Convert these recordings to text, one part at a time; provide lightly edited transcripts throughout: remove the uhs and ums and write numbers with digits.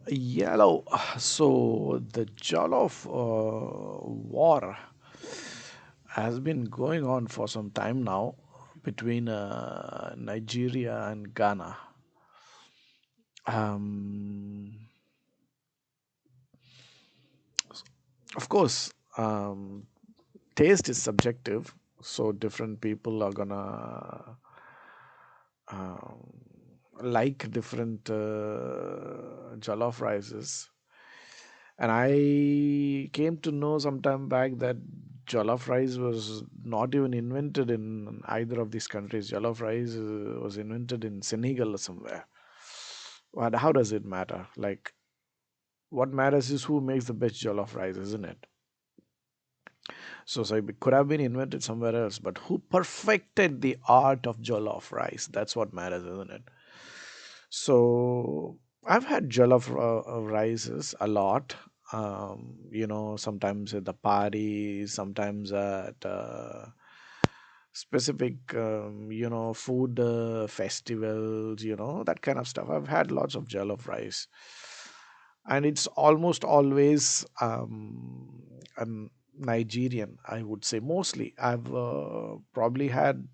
Yellow. So the Jollof war has been going on for some time now between Nigeria and Ghana. Um, of course, taste is subjective, so different people are gonna um, like different jollof rices. And I came to know some time back that jollof rice was not even invented in either of these countries. Jollof rice was invented in Senegal or somewhere. But how does it matter? Like, what matters is who makes the best jollof rice, isn't it? So it could have been invented somewhere else, but who perfected the art of jollof rice? That's what matters, isn't it? So I've had jollof rices a lot. Sometimes at the party, sometimes at specific, food festivals, that kind of stuff. I've had lots of jollof rice, and it's almost always Nigerian, I would say. Mostly, I've probably had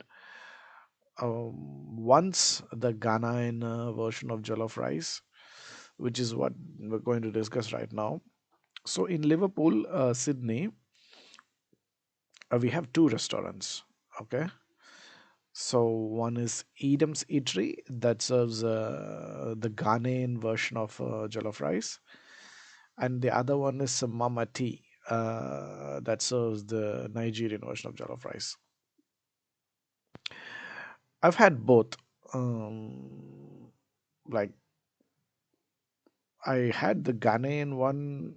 once the Ghanaian version of jollof rice, which is what we're going to discuss right now. So in Liverpool, Sydney, we have two restaurants. Okay, so one is Edam's Eatery that serves the Ghanaian version of jollof rice, and the other one is Mama Tea that serves the Nigerian version of jollof rice. I've had both. Like I had the Ghanaian one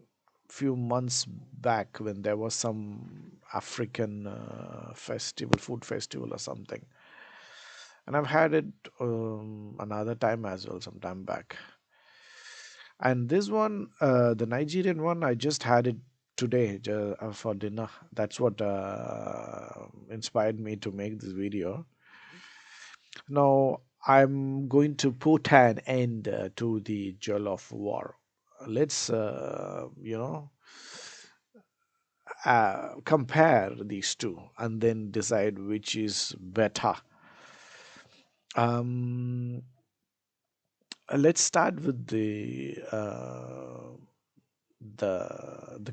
few months back when there was some African festival, food festival or something, and I've had it another time as well, some time back. And this one, the Nigerian one, I just had it today for dinner. That's what inspired me to make this video. Now, I'm going to put an end to the Jollof war. Let's, compare these two and then decide which is better. Um, let's start with the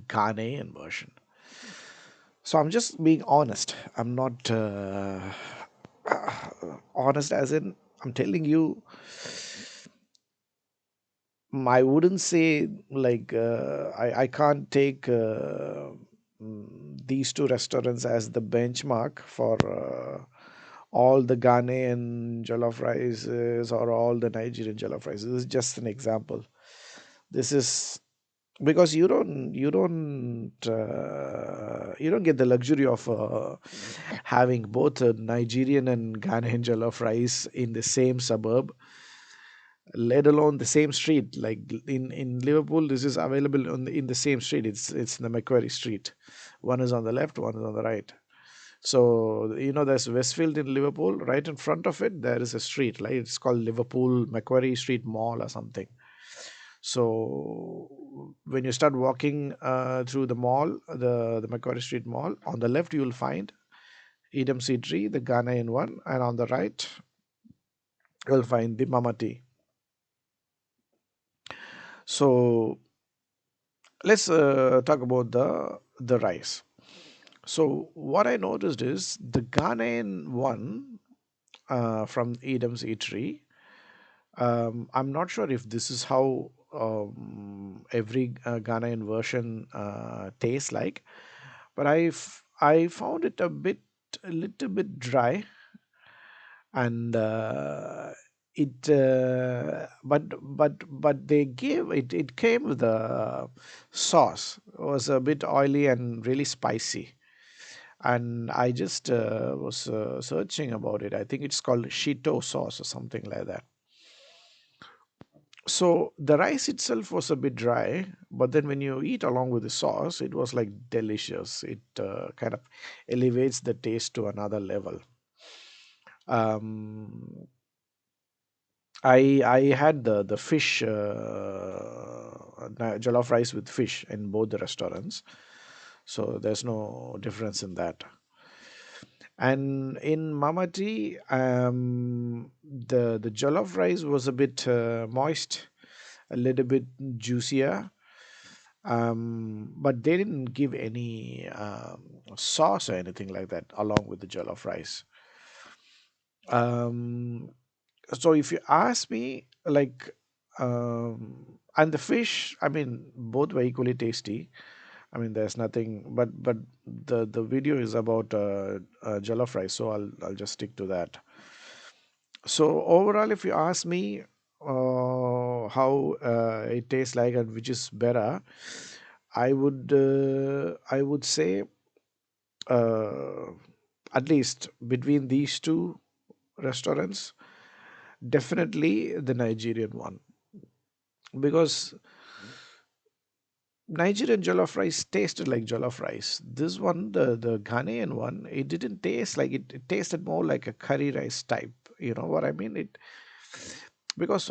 Ghanaian version. So I'm just being honest. I'm not honest as in I'm telling you. I wouldn't say like I can't take these two restaurants as the benchmark for all the Ghanaian jollof rices or all the Nigerian jollof rices. This is just an example. This is because you don't get the luxury of having both a Nigerian and Ghanaian jollof rice in the same suburb, let alone the same street. Like in Liverpool, this is available in the same street. It's the Macquarie Street. One is on the left, one is on the right. So there's Westfield in Liverpool. Right in front of it, there is a street. Like it's called Liverpool Macquarie Street Mall or something. So when you start walking through the mall, the Macquarie Street Mall, on the left you will find Edam Tree, the Ghanaian one, and on the right you'll find the Mama Tea. So let's talk about the rice. So what I noticed is the Ghanaian one from Edam's Eatery. I'm not sure if this is how every Ghanaian version tastes like, but I found it a little bit dry, and but they gave it came with a sauce. It was a bit oily and really spicy, and I just was searching about it. I think it's called shito sauce or something like that. So the rice itself was a bit dry, but then when you eat along with the sauce, it was like delicious. It kind of elevates the taste to another level. um I had the fish jollof rice with fish in both the restaurants, so there's no difference in that. And in Mama Tea, the jollof rice was a bit moist, a little bit juicier, but they didn't give any sauce or anything like that along with the jollof rice. Um, so if you ask me, like, and the fish, I mean, both were equally tasty. I mean, there's nothing, but the video is about jollof rice, so I'll just stick to that. So overall, if you ask me how it tastes like and which is better, I would say uh, at least between these two restaurants, definitely the Nigerian one, because Nigerian jollof rice tasted like jollof rice. This one, the Ghanaian one, it didn't taste like it. It tasted more like a curry rice type. You know what I mean? It because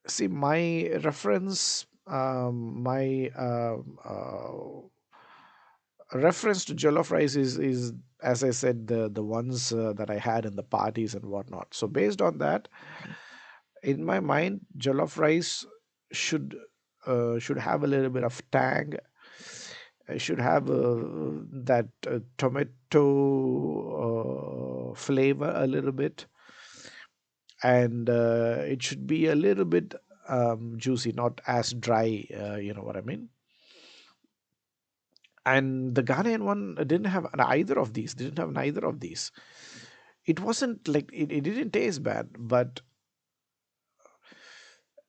see my reference, my reference to jollof rice is as I said the ones that I had in the parties and whatnot. So based on that, in my mind, jollof rice should should have a little bit of tang. Should have that tomato flavor a little bit, and it should be a little bit juicy, not as dry. You know what I mean? And the Ghanaian one didn't have either of these. Didn't have neither of these. It wasn't like it didn't taste bad, but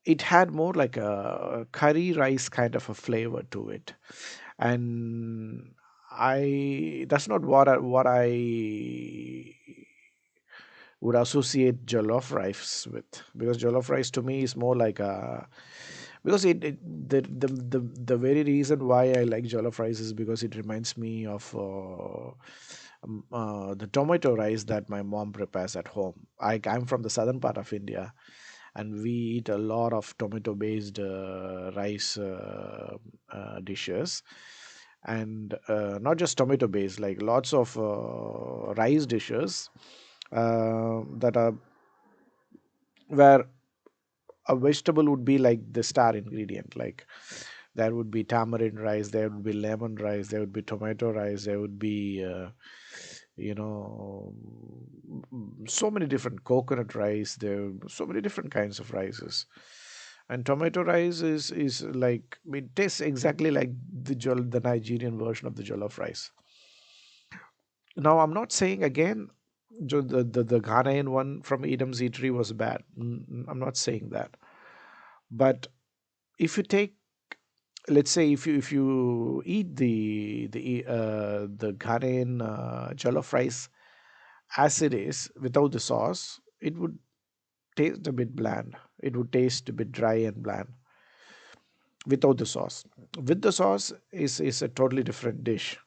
it had more like a curry rice kind of a flavor to it, and I that's not what I would associate jollof rice with, because jollof rice to me is more like a because the very reason why I like jollof rice is because it reminds me of the tomato rice that my mom prepares at home. I'm from the southern part of India, and we eat a lot of tomato based rice dishes, and not just tomato based, like lots of rice dishes that are where a vegetable would be like the star ingredient. Like there would be tamarind rice, there would be lemon rice, there would be tomato rice, there would be you know so many different coconut rice, there so many different kinds of rices. And tomato rice is like it tastes exactly like the Nigerian version of the jollof rice. Now I'm not saying again the Ghanaian one from Edam's Eatery was bad. I'm not saying that. But if you take, let's say, if you eat the Ghanaian jollof rice as it is without the sauce, it would taste a bit bland. It would taste a bit dry and bland without the sauce. With the sauce is a totally different dish.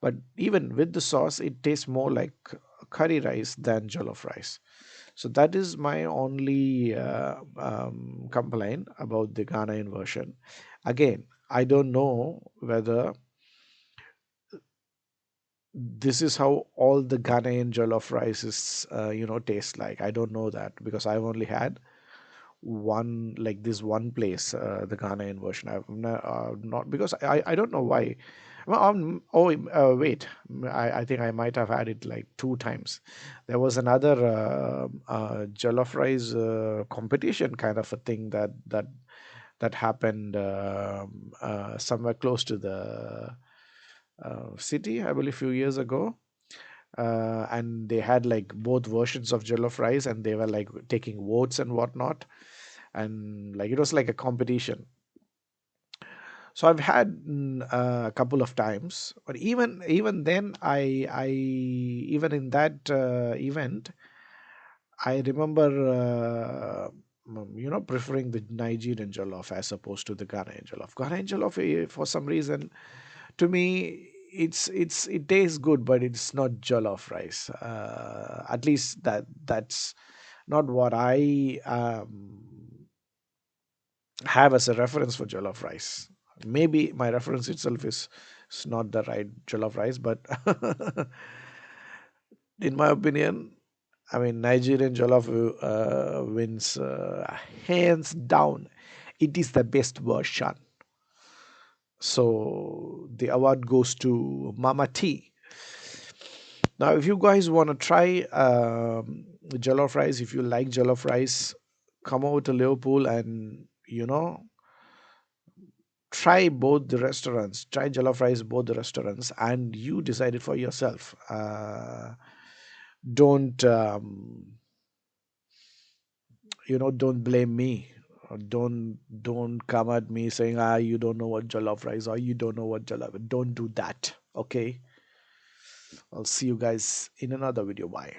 But even with the sauce, it tastes more like curry rice than jollof rice. So that is my only complaint about the Ghanaian version. Again, I don't know whether this is how all the Ghanaian jollof rices, taste like. I don't know that because I've only had one, like this one place, the Ghanaian version. I've not because I don't know why. Well, wait, I think I might have had it like two times. There was another jollof rice competition kind of a thing that happened somewhere close to the city, I believe, a few years ago. And they had like both versions of jollof rice, and they were like taking votes and whatnot, and like it was like a competition. So I've had a couple of times, but even then, I even in that event, I remember preferring the Nigerian jollof as opposed to the Ghanaian jollof. Ghanaian jollof, for some reason, to me, it tastes good, but it's not jollof rice. At least that's not what I have as a reference for jollof rice. Maybe my reference itself is not the right jollof rice, but in my opinion, I mean, Nigerian jollof wins hands down. It is the best version. So the award goes to Mama T. Now, if you guys want to try jollof rice, if you like jollof rice, come over to Liverpool and try both the restaurants. Try jollof rice both the restaurants, and you decide it for yourself. Don't don't blame me. Don't come at me saying you don't know what jollof rice or you don't know what jollof. Don't do that. Okay. I'll see you guys in another video. Bye.